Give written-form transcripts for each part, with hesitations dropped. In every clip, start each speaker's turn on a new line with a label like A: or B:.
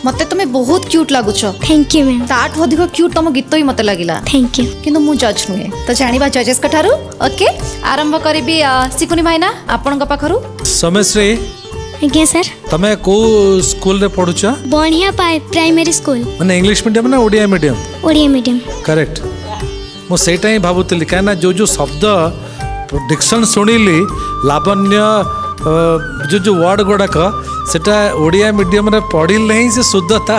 A: मते तुम्हें बहुत क्यूट लागुछ।
B: Thank you ma'am.
A: ताठ अधिक क्यूट तुम गीत ही मते लागिला।
B: Thank you.
A: किंतु मु जज नुहे तो जानिबा जजेस कठारु। ओके आरंभ करिबी सिकुनी भाईना आपनका पाखरु।
C: सोमेश्री
B: आज्ञा सर।
C: तमे को स्कूल रे पढुछ?
B: बढ़िया प्राइमरी स्कूल।
C: माने इंग्लिश मीडियम ना Odia medium?
B: Odia medium.
C: Correct. मु सेटा ही भाबुतली काना जो जो शब्द डिक्शन सुनिली लावण्य जो जो वर्ड गुड़ाक सेटा ओडिया मीडियम रे पढ़िले ही से शुद्धता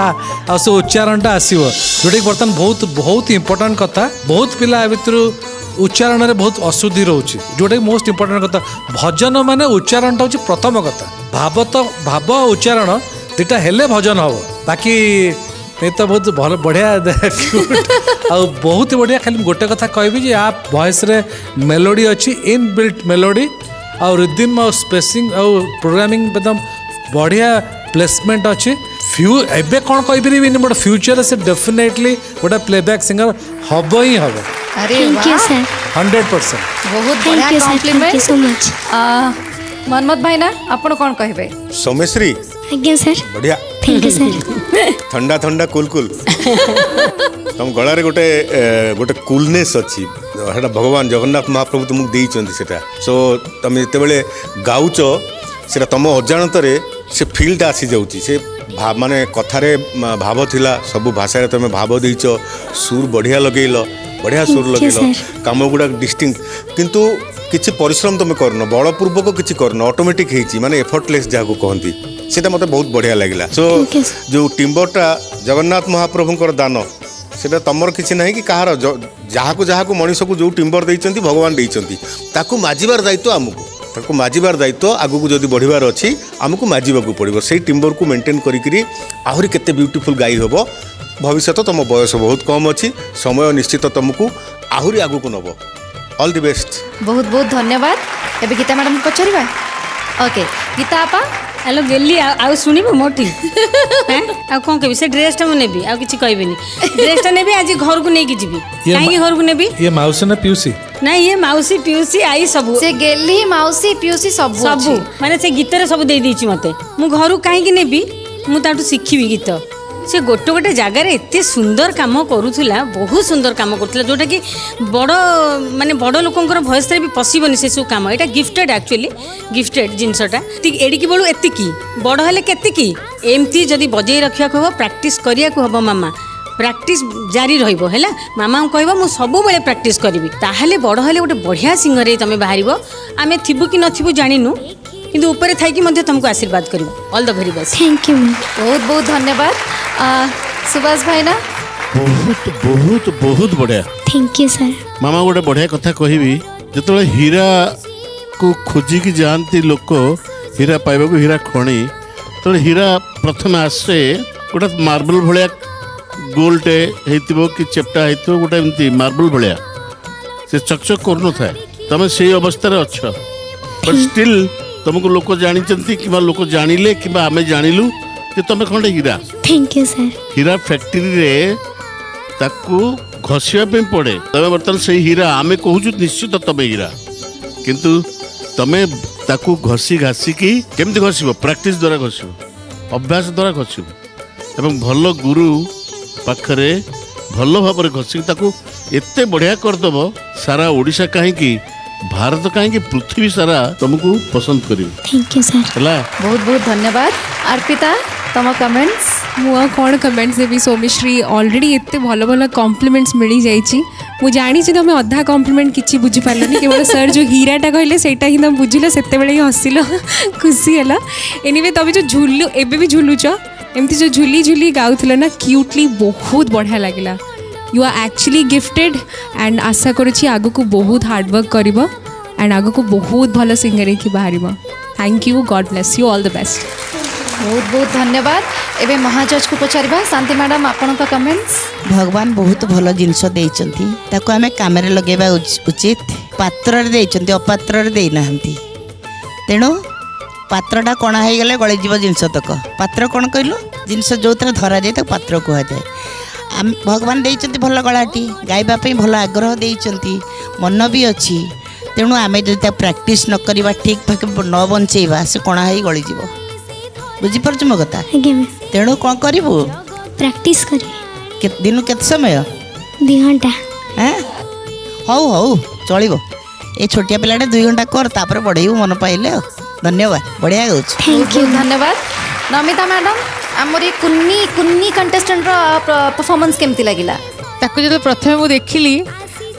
C: आ से उच्चारणटा आसीबो जोटा कि बर्तमान बहुत बहुत इंपोर्टेंट कथा। बहुत पिला भितर उच्चारण रे बहुत अशुद्धि रोचे जोटा कि मोस्ट इंपोर्टेंट कथा। भजन माने उच्चारणटा होची प्रथम कथा। भाव उच्चारण दुटा हेले भजन हम। बाकी ये तो बहुत भल बढ़िया आ बहुत बढ़िया। खाली गोटे कथा कहबी जे आप वॉइस रे मेलोडी अच्छी इन बिल्ट मेलोडी और रिदम और स्पेसिंग और प्रोग्रामिंग एकदम बढ़िया प्लेसमेंट अच्छी। फ्यू एबे कौन कहीपरि बट फ्यूचर से डेफिनेटली गोटे प्लेबैक सिंगर हम ही हम।
A: अरे
B: थैंक यू सर।
C: 100%
A: बहुत बढ़िया compliment.
B: Thank you so much.
A: मनमत भाईना आपण कौन कहबे?
D: सोमेश्री
B: आज्ञा सर।
D: बढ़िया।
B: Thank you sir.
D: ठंडा ठंडा कुल कुल तुम गला रे गोटे गोटे कूलनेस अच्छी है भगवान जगन्नाथ महाप्रभु तुमको देइचंती सेटा। सो तुम जिते गाउच से तुम अजाणत से फिल्टा आसी जाऊँगी से माने कथारे भाव थिला सब भाषा तुम भाव देइच सुर बढ़िया लगेल बढ़िया सुर लगेल काम गुड़ा डिस्टिंक्ट किंतु किसी परिश्रम तुम करन बलपूर्वक किसी करन ऑटोमेटिक होती माने एफर्टलेस जहाँ कहती सेटा मते बहुत बढ़िया लगिला। सो जो टिम्बरटा जगन्नाथ महाप्रभुंकर दान सेटा तमर किसी ना कि कहार जहाँ को मनीष को जो टिम्बर देइचंती भगवान देइचंती ताकू माजिबार दायित्व आमको ताकू माजिबार दायित्व आगू जदि बढ़िबार अच्छी आमको माजिबाकू पड़िबो। से टिम्बर को मेंटेन करिकरी आहुरी केते ब्यूटीफुल गाई होबो। भविष्य तुम बयस बहुत कम अच्छी समय निश्चित तुमको आहुरी आगू को नब। All the best.
A: बहुत बहुत धन्यवाद। एबे गीता मैडम को पचारिबा। ओके गीता आपा
E: हेलो गेली आउ सुनिबो मोटी हैं आ कोन कहबी से ड्रेसटा मु नेबी आ किछि कहबेनी ड्रेसटा नेबी आज घर को नेकी जिबी काहे घर को नेबी
C: ये मौसी ना पियूसी
E: नहीं ये मौसी पियूसी आई सब
A: से गेली मौसी पियूसी सब
E: माने से गीत रे सब दे देछि मते मु घर को काहे कि नेबी मु ताटू सिखिबी गीत। से गोटे गोटे जगार एत सुंदर कम करूला बहुत सुंदर कम करूला जोटा कि बड़ माने बड़ लोकंर भयस भी पशिबनी से सब कम यहाँ गिफ्टेड एक्चुअली गिफ्टेड जिनसटा एडिकी बेलू एतिकी बड़ हेले केतिकी एमती जदि बजे रखा हम प्राक्टिस करिया हम मामा प्राक्टिस जारी रहिबो हैला मामा को कहबो मु सब बेले प्राक्टिस करिवि ताहाले बड़ हेले गोटे बढ़िया सिंगर तमे बाहरिबो आमे थिबु कि नथिबु जानिनु किंतु ऊपर थाई कि मध्य तुमको आशीर्वाद करिवो। All the very best.
B: Thank you.
A: बहुत बहुत धन्यवाद। सुभाष भाईना
F: बहुत बहुत बहुत बढ़िया।
B: Thank you sir.
F: मामा गोटे बढ़िया कथा कहबी जत हीरा को खोजिकी जाती लोक हीरा पाइबा को हीरा खणी तो हीरा प्रथम आसे गोटे मार्बल भाया गोलटे हो कि चेप्टा हो गोटे एमती मार्बल भाया से चकचक कर न तुम से अवस्था अच्छ बट स्टिल तुमको लोक जानी कि लोक जानिले कि आमे जानिलु कि तुम खंडे हीरा।
B: Thank you sir.
F: हीरा फैक्ट्री रे ताकू घसिया पे पड़े तबे बर्तन से हीरा आमे कहूँ निश्चित तबे हीरा किंतु तमे ताकू घसी घासी की केमती घसब प्रैक्टिस द्वारा घसब अभ्यास द्वारा घसब एवं भल गुरु पाखरे भल भाव घसिक ताकू एते बढ़िया करदब सारा ओडिशा कहीं भारत कहीं पृथ्वी सारा तुमको पसंद करी।
B: Thank you sir.
A: बहुत बहुत धन्यवाद। अर्पिता तुम कमेंट्स
G: मुआ कौन कमेंट्स देवी सोमेश्री ऑलरेडी एते भल भल कॉम्प्लीमेंट्स मिल जाइए मु जानी तुम अधा कॉम्प्लीमेंट किसी बुझी पार्लनी केवल सर जो हीराटा कहले सेटा ही तुम बुझिल से हसिल खुशी है। एनिवे तुम जो झुलु एबे भी झुलुच एमती जो झुली झुली गाउथिल ना क्यूटली बहुत बढ़िया लगिला। You are actually gifted and आशा करुँची आग को बहुत हार्डवर्क कर एंड आग को बहुत भल सिंगर की बाहर। Thank you. God bless you. All the best.
A: बहुत बहुत धन्यवाद। एबे महाजज को पचारिबा। शांति मैडम आपण का कमेंट्स।
H: भगवान बहुत भल जिनस देइचंती ताको हमें कामरे लगेबा उचित पात्र देइचंती अपात्र दे नाहंती तेणु पात्रटा कणा हो गले गली जीव जिनस तक पात्र कौन कहलु जिनस जो धरा जाए तो पात्र कह जाए। भगवान देइचंती भल गलाटी गाइबा पई भल आग्रह देइचंती मन भी अच्छी तेणु आमे जदि प्रैक्टिस न करवा ठीक भाग न बंचेबा से कणा हो गली जीव ବୁଝିପାରୁଛୁ ମୋ କଥା?
B: ଆଜ୍ଞା ମ୍ୟାମ୍।
H: ତେଣୁ କ'ଣ କରିବୁ?
B: ପ୍ରାକ୍ଟିସ୍ କରିବି
H: ଦିନକୁ କେତେ ସମୟ?
B: 2 ଘଣ୍ଟା।
H: ହଉ ହଉ ଚଳିବ। ଏ ଛୋଟିଆ ପିଲାଟେ 2 ଘଣ୍ଟା କର, ତାପରେ ବଢ଼େଇବୁ ମନ ପାଇଲେ ଆଉ। ଧନ୍ୟବାଦ, ବଢ଼ିଆ ଗାଉଛୁ।
A: ବହୁତ ବହୁତ ଧନ୍ୟବାଦ। ନମିତା ମ୍ୟାଡ଼ାମ୍, ଆମର ଏ କୁନି କଣ୍ଟେଷ୍ଟାଣ୍ଟର ପରଫର୍ମାନ୍ସ କେମିତି ଲାଗିଲା?
I: ତାକୁ ଯେତେବେଳେ ପ୍ରଥମେ ମୁଁ ଦେଖିଲି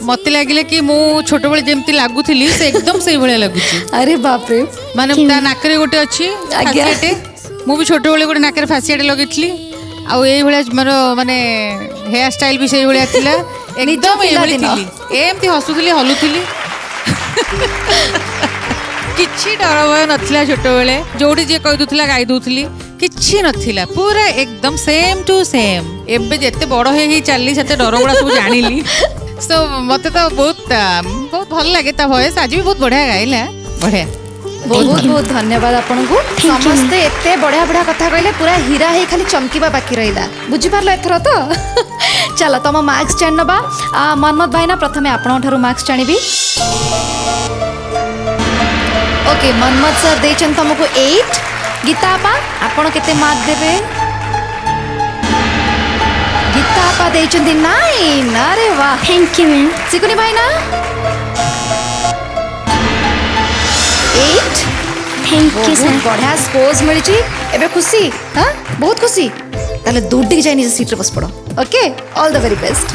I: ମତେ ଲାଗିଲା କି ମୁଁ ଛୋଟବେଳେ ଯେମିତି ଲାଗୁଥିଲି ସେ ଏକଦମ ସେଇଭଳିଆ ଲାଗୁଛି।
A: ଆରେ ବାପରେ,
I: ମାନେ ତା ନାକରେ ଗୋଟେ ଅଛି
A: ଆଜ୍ଞା।
I: ଫାସିଆଟେ, ମୁଁ ବି ଛୋଟବେଳେ ଗୋଟେ ନାକରେ ଫାସିଆଟେ ଲଗେଇଥିଲି। ଆଉ ଏଇଭଳିଆ ମୋର ମାନେ ହେୟାର ଷ୍ଟାଇଲ ବି ସେଇଭଳିଆ ଥିଲା। ଏକଦମ ଏଇଭଳି ଥିଲି, ଏମିତି ହସୁଥିଲି ହଲୁଥିଲି। କିଛି ଡର ଭୟ ନଥିଲା ଛୋଟବେଳେ, ଯୋଉଠି ଯିଏ କହିଦଉଥିଲା ଗାଇ ଦଉଥିଲି, କିଛି ନଥିଲା, ପୁରା ଏକଦମ ସେମ୍ ଟୁ ସେମ୍। ଏବେ ଯେତେ ବଡ଼ ହେଇ ଚାଲିଲି ସେତେ ଡର ଗୁଡ଼ା ସବୁ ଜାଣିଲି। ସୋ ମତେ ତ ବହୁତ ଭଲ ଲାଗେ ତା ଭଏସ୍। ଆଜି ବି ବହୁତ ବଢ଼ିଆ ଗାଇଲା, ବଢ଼ିଆ।
A: ବହୁତ ବହୁତ ଧନ୍ୟବାଦ ଆପଣଙ୍କୁ। ସମସ୍ତେ ଏତେ ବଢ଼ିଆ ବଢ଼ିଆ କଥା କହିଲେ, ପୁରା ହୀରା ହେଇ ଖାଲି ଚମକିବା ବାକି ରହିଲା। ବୁଝିପାରିଲ ଏଥର ତ? ଚାଲ ତମ ମାର୍କସ୍ ଜାଣି ନେବା। ମନ୍ମଥ ଭାଇନା, ପ୍ରଥମେ ଆପଣଙ୍କ ଠାରୁ ମାର୍କସ୍ ଜାଣିବି। ओके, मन्मथ सर देचन तुमको 8। गीता आपा आपण केते मार्क देबे? गीता आपा देचन 9। अरे वाह,
B: थैंक यू मैम।
A: सिकुनी भाई ना 8।
B: Thank you sir.
A: बढ़िया स्कोर्स मिली। एबे खुशी? हाँ, बहुत खुशी। ताले दूर दिख जाए निज सीट रे बस पड़ो। Okay, all the very best.